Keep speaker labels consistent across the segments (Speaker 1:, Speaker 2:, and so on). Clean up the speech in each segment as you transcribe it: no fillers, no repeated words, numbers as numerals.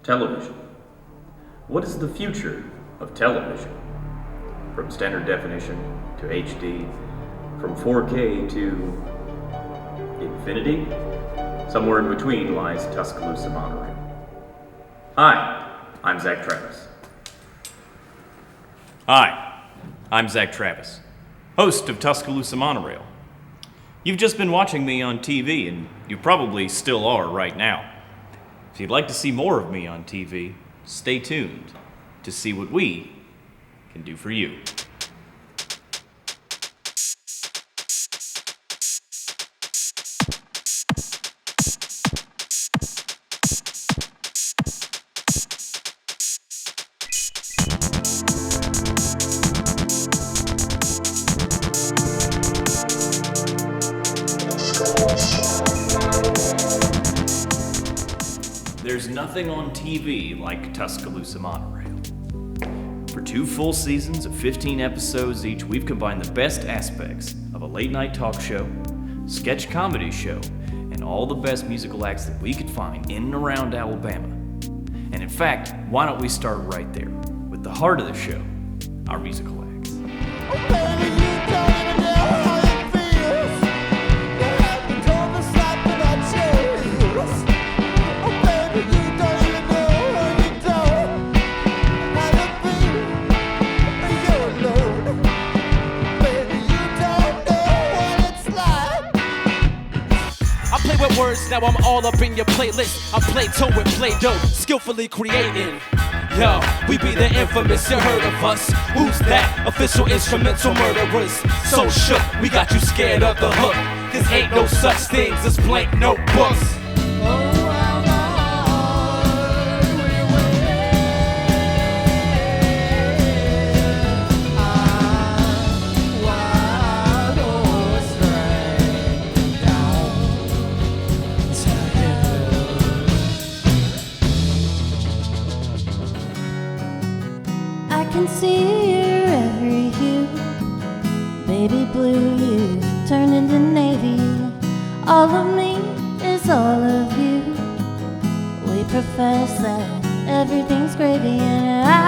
Speaker 1: Television. What is the future of television? From standard definition to HD, from 4K to infinity? Somewhere in between lies Tuscaloosa Monorail. Hi, I'm Zach Travis.
Speaker 2: Hi, I'm Zach Travis, host of Tuscaloosa Monorail. You've just been watching me on TV, and you probably still are right now. If you'd like to see more of me on TV, stay tuned to see what we can do for you. There's nothing on TV like Tuscaloosa Monorail. For 2 full seasons of 15 episodes each, we've combined the best aspects of a late-night talk show, sketch comedy show, and all the best musical acts that we could find in and around Alabama. And in fact, why don't we start right there, with the heart of the show, our musical acts.
Speaker 3: With words, now I'm all up in your playlist. I play toe with Play-Doh, skillfully creating. Yo, we be the infamous, you heard of us. Who's that? Official instrumental murderers. So shook, we got you scared of the hook. Cause ain't no such things as blank notebooks.
Speaker 4: I can see your every hue. Baby blue, you turned into navy. All of me is all of you. We profess that everything's gravy, and I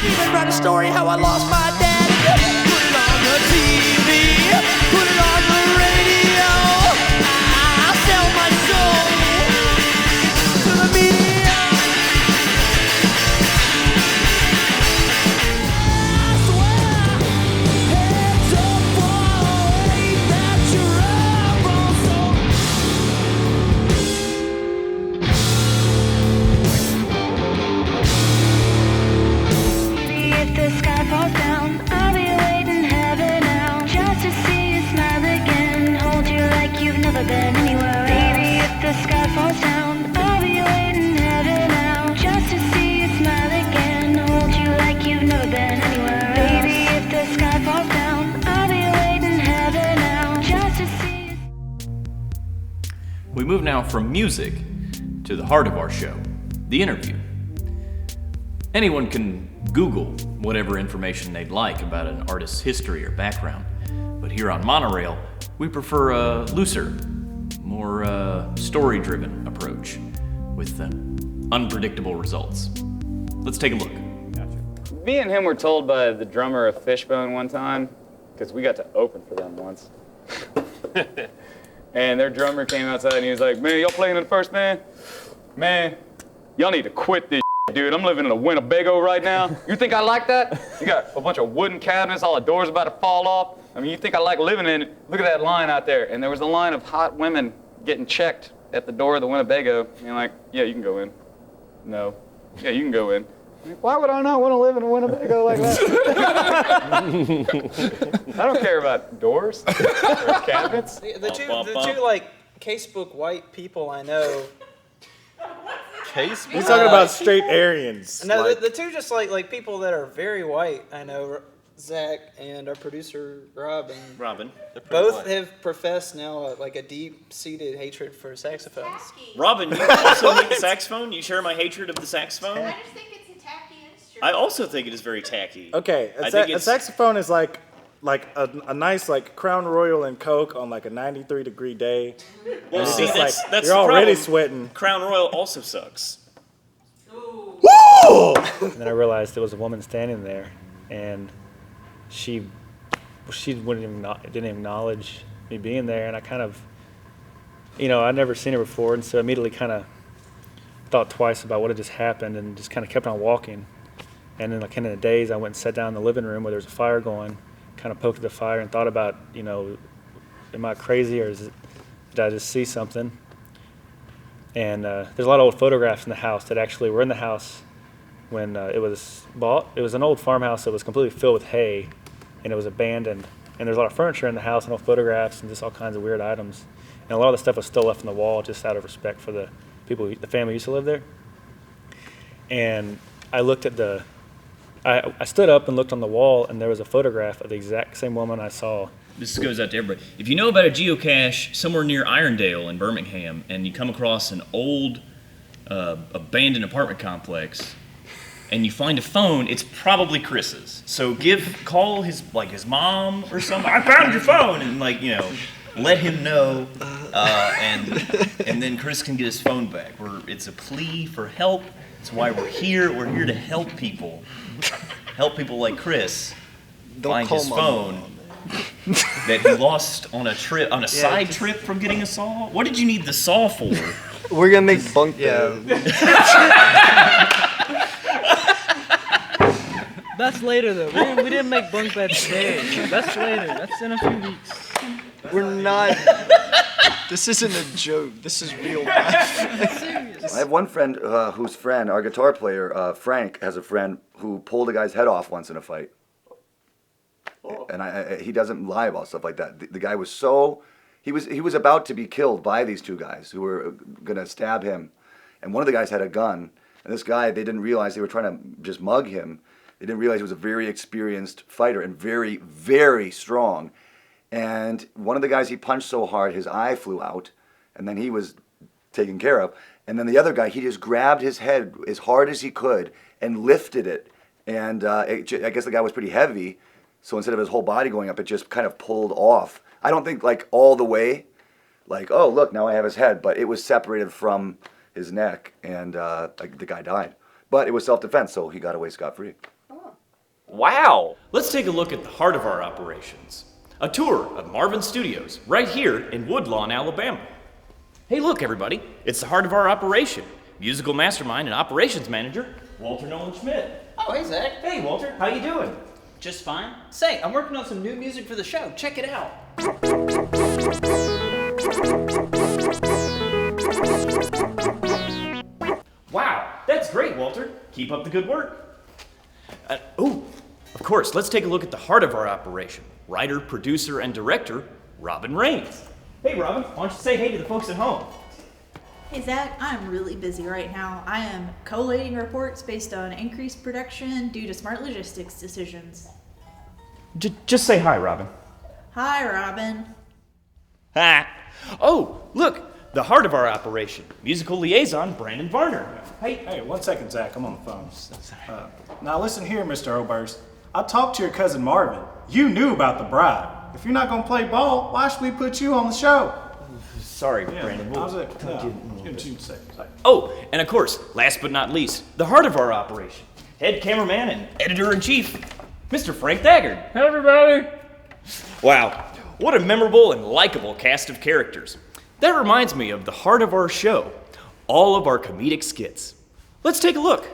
Speaker 3: Even write a story how I lost my dad. Put it on the TV, put it on the radio. I'll sell my soul to the media.
Speaker 5: Been anywhere baby, if the sky falls down, I'll be waiting heaven out just to see you smile again, hold you like you've never been anywhere else. Baby, if the sky falls down, I'll be waiting heaven out just to see you.
Speaker 2: We move now from music to the heart of our show, the interview. Anyone can Google whatever information they'd like about an artist's history or background, but here on Monorail, we prefer a looser, more story-driven approach with unpredictable results. Let's take a look.
Speaker 6: Me and him were told by the drummer of Fishbone one time, because we got to open for them once. And their drummer came outside and he was like, "Man, y'all playing in the first band? Man, y'all need to quit this dude. I'm living in a Winnebago right now. You think I like that? You got a bunch of wooden cabinets, all the doors about to fall off. I mean, you think I like living in it? Look at that line out there." And there was a line of hot women getting checked at the door of the Winnebago. And you're like, "Yeah, you can go in." "No." "Yeah, you can go in." I'm like, why would I not want to live in a Winnebago like that? I don't care about doors or cabinets.
Speaker 7: The two like casebook white people I know.
Speaker 8: He's talking about straight Aryans.
Speaker 7: No,
Speaker 8: like,
Speaker 7: the two just like people that are very white. I know Zach and our producer Robin. Both have professed now like a deep-seated hatred for saxophones.
Speaker 2: Robin, you also hate the saxophone? You share my hatred of the saxophone?
Speaker 9: I just think it's a tacky instrument.
Speaker 2: I also think it is very tacky.
Speaker 8: okay, a saxophone is like like a nice like Crown Royal and Coke on like a 93-degree day.
Speaker 2: Well, see,
Speaker 8: just
Speaker 2: that's
Speaker 8: you're
Speaker 2: the
Speaker 8: already
Speaker 2: problem.
Speaker 8: sweating.
Speaker 2: Crown Royal also sucks.
Speaker 8: Woo!
Speaker 9: And then I realized there was a woman standing there, and she didn't even acknowledge me being there, and I kind of, I'd never seen her before, and so immediately kind of thought twice about what had just happened, and just kind of kept on walking. And then, like in a daze, I went and sat down in the living room where there was a fire going, kind of poked at the fire, and thought about, am I crazy or did I just see something? And there's a lot of old photographs in the house that actually were in the house when it was bought. It was an old farmhouse that was completely filled with hay, and it was abandoned. And there's a lot of furniture in the house and old photographs and just all kinds of weird items. And a lot of the stuff was still left on the wall just out of respect for the people, the family who used to live there. And I looked at I stood up and looked on the wall, and there was a photograph of the exact same woman I saw.
Speaker 2: This goes out to everybody. If you know about a geocache somewhere near Irondale in Birmingham, and you come across an old abandoned apartment complex, and you find a phone, it's probably Chris's. So call his mom or something. I found your phone, and let him know, and then Chris can get his phone back. It's a plea for help. That's why we're here. We're here to help people. Help people like Chris find his phone that he lost on a side trip from getting a saw. What did you need the saw for?
Speaker 10: We're gonna make bunk beds.
Speaker 7: That's later though. We didn't make bunk beds today. That's later. That's in a few weeks.
Speaker 10: We're not. This isn't a joke. This is real life.
Speaker 11: I have one friend whose friend, our guitar player, Frank, has a friend who pulled a guy's head off once in a fight. Oh. And he doesn't lie about stuff like that. The guy was he was about to be killed by these two guys who were going to stab him. And one of the guys had a gun. And this guy, they didn't realize they were trying to just mug him. They didn't realize he was a very experienced fighter and very, very strong. And one of the guys he punched so hard, his eye flew out, and then he was taken care of. And then the other guy, he just grabbed his head as hard as he could and lifted it. And I guess the guy was pretty heavy, so instead of his whole body going up, it just kind of pulled off. I don't think all the way, oh, look, now I have his head, but it was separated from his neck, and the guy died. But it was self-defense, so he got away scot-free.
Speaker 2: Wow! Let's take a look at the heart of our operations. A tour of Marvin Studios, right here in Woodlawn, Alabama. Hey, look, everybody. It's the heart of our operation. Musical mastermind and operations manager, Walter Nolan Schmidt.
Speaker 12: Oh, hey, Zach.
Speaker 2: Hey, Walter. How you doing?
Speaker 12: Just fine. Say, I'm working on some new music for the show. Check it out.
Speaker 2: Wow, that's great, Walter. Keep up the good work. Of course, let's take a look at the heart of our operation. Writer, producer, and director, Robin Raines. Hey, Robin, why don't you say hey to the folks at home?
Speaker 13: Hey, Zach, I'm really busy right now. I am collating reports based on increased production due to smart logistics decisions.
Speaker 2: Just say hi, Robin.
Speaker 13: Hi, Robin.
Speaker 2: Ha! Oh, look, the heart of our operation, musical liaison, Brandon Varner.
Speaker 8: Hey, 1 second, Zach. I'm on the phone. Now listen here, Mr. Oberst. I talked to your cousin Marvin. You knew about the bride. If you're not going to play ball, why should we put you on the show?
Speaker 2: Sorry, Brandon.
Speaker 8: How's it? Give 2 seconds.
Speaker 2: Oh, and of course, last but not least, the heart of our operation, head cameraman and editor-in-chief, Mr. Frank Thagard.
Speaker 14: Hey, everybody.
Speaker 2: Wow, what a memorable and likable cast of characters. That reminds me of the heart of our show, all of our comedic skits. Let's take a look.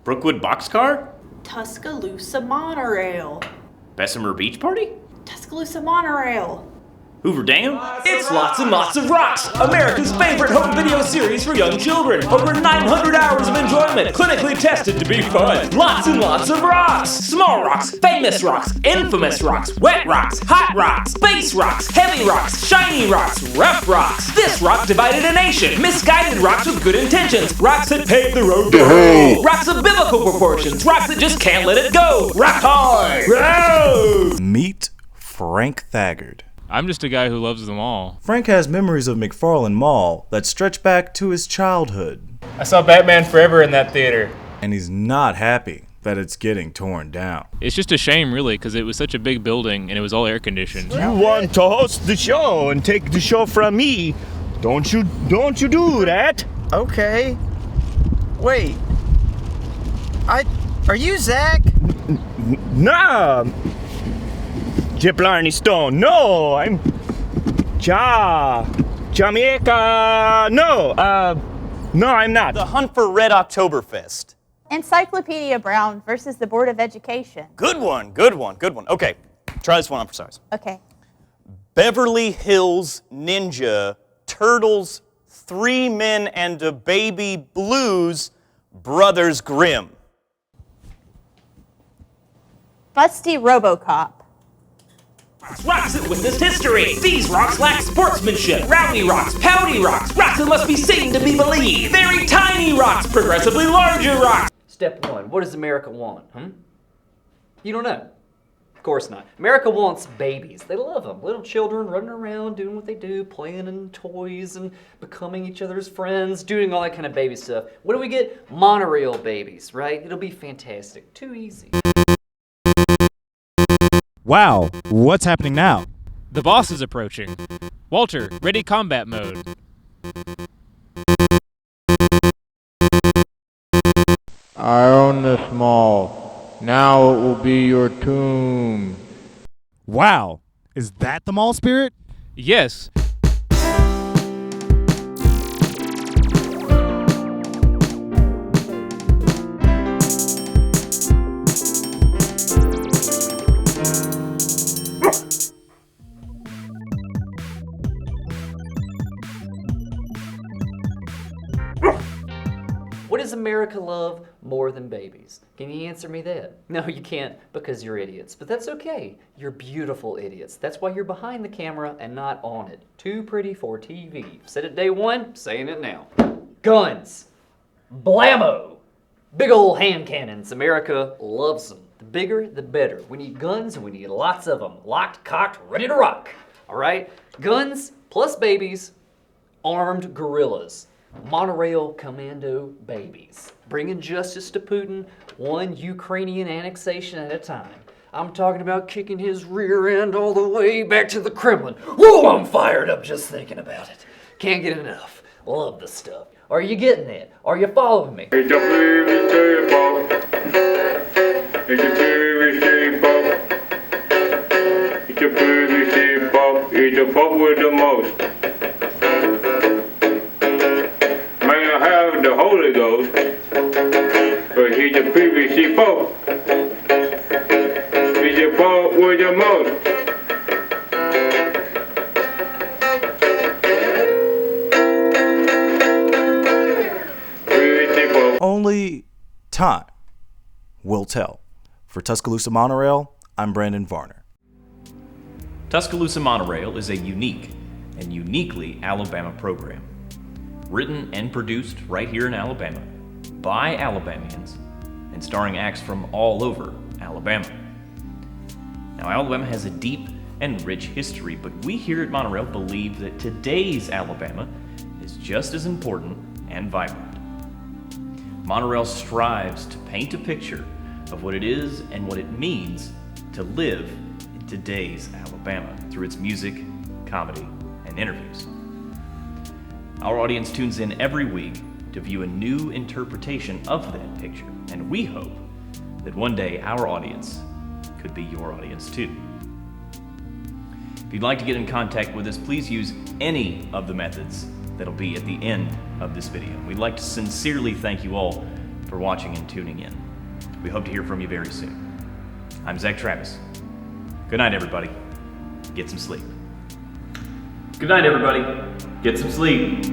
Speaker 2: Brookwood Boxcar?
Speaker 13: Tuscaloosa Monorail.
Speaker 2: Bessemer Beach Party?
Speaker 13: Tuscaloosa Monorail.
Speaker 2: Hoover Dam?
Speaker 3: It's Lots and Lots of Rocks, America's favorite home video series for young children. Over 900 hours of enjoyment, clinically tested to be fun. Lots and Lots of Rocks. Small rocks, famous rocks, infamous rocks, wet rocks, hot rocks, space rocks, heavy rocks, shiny rocks, rough rocks. This rock divided a nation. Misguided rocks with good intentions. Rocks that paved the road to hell. Rocks of biblical proportions. Rocks that just can't let it go. Rock hard. Whoa.
Speaker 8: Meet Frank Thagard.
Speaker 14: I'm just a guy who loves them all.
Speaker 8: Frank has memories of McFarlane Mall that stretch back to his childhood.
Speaker 14: I saw Batman Forever in that theater.
Speaker 8: And he's not happy. that it's getting torn down.
Speaker 14: It's just a shame, really, because it was such a big building and it was all air conditioned.
Speaker 15: You want to host the show and take the show from me? Don't you do that?
Speaker 7: Okay. Wait. Are you Zach?
Speaker 15: Nah. Blarney Stone. No, I'm Jamaica. No, I'm not.
Speaker 12: The Hunt for Red Oktoberfest.
Speaker 16: Encyclopedia Brown versus the Board of Education.
Speaker 12: Good one. Okay, try this one on for size.
Speaker 16: Okay.
Speaker 12: Beverly Hills Ninja Turtles, 3 Men and a Baby Blues, Brothers Grimm.
Speaker 16: Busty RoboCop.
Speaker 17: Rocks that witnessed history. These rocks lack sportsmanship. Rowdy rocks, pouty rocks, rocks that must be seen to be believed. Very tiny rocks, progressively larger rocks.
Speaker 18: Step 1, what does America want? You don't know. Of course not. America wants babies. They love them. Little children running around, doing what they do, playing in toys and becoming each other's friends, doing all that kind of baby stuff. What do we get? Monorail babies, right? It'll be fantastic. Too easy.
Speaker 8: Wow, what's happening now?
Speaker 14: The boss is approaching. Walter, ready combat mode.
Speaker 19: I own this mall. Now it will be your tomb.
Speaker 8: Wow, is that the mall spirit?
Speaker 14: Yes.
Speaker 18: What does America love more than babies? Can you answer me that? No, you can't, because you're idiots. But that's okay. You're beautiful idiots. That's why you're behind the camera and not on it. Too pretty for TV. Said it day one, saying it now. Guns. Blammo. Big old hand cannons. America loves them. The bigger, the better. We need guns, and we need lots of them. Locked, cocked, ready to rock. All right? Guns plus babies, armed guerrillas. Monorail commando babies, bringing justice to Putin, one Ukrainian annexation at a time. I'm talking about kicking his rear end all the way back to the Kremlin. Whoa, I'm fired up just thinking about it. Can't get enough. Love the stuff. Are you getting it? Are you following me?
Speaker 20: It's the pop with the most. The Holy Ghost, but he's the PVC Pope. He's the Pope with the most.
Speaker 8: Only time will tell. For Tuscaloosa Monorail, I'm Brandon Varner.
Speaker 2: Tuscaloosa Monorail is a unique and uniquely Alabama program. Written and produced right here in Alabama, by Alabamians, and starring acts from all over Alabama. Now, Alabama has a deep and rich history, but we here at Monorail believe that today's Alabama is just as important and vibrant. Monorail strives to paint a picture of what it is and what it means to live in today's Alabama through its music, comedy, and interviews. Our audience tunes in every week to view a new interpretation of that picture, and we hope that one day our audience could be your audience too. If you'd like to get in contact with us, please use any of the methods that'll be at the end of this video. We'd like to sincerely thank you all for watching and tuning in. We hope to hear from you very soon. I'm Zach Travis. Good night, everybody. Get some sleep.
Speaker 1: Good night, everybody. Get some sleep.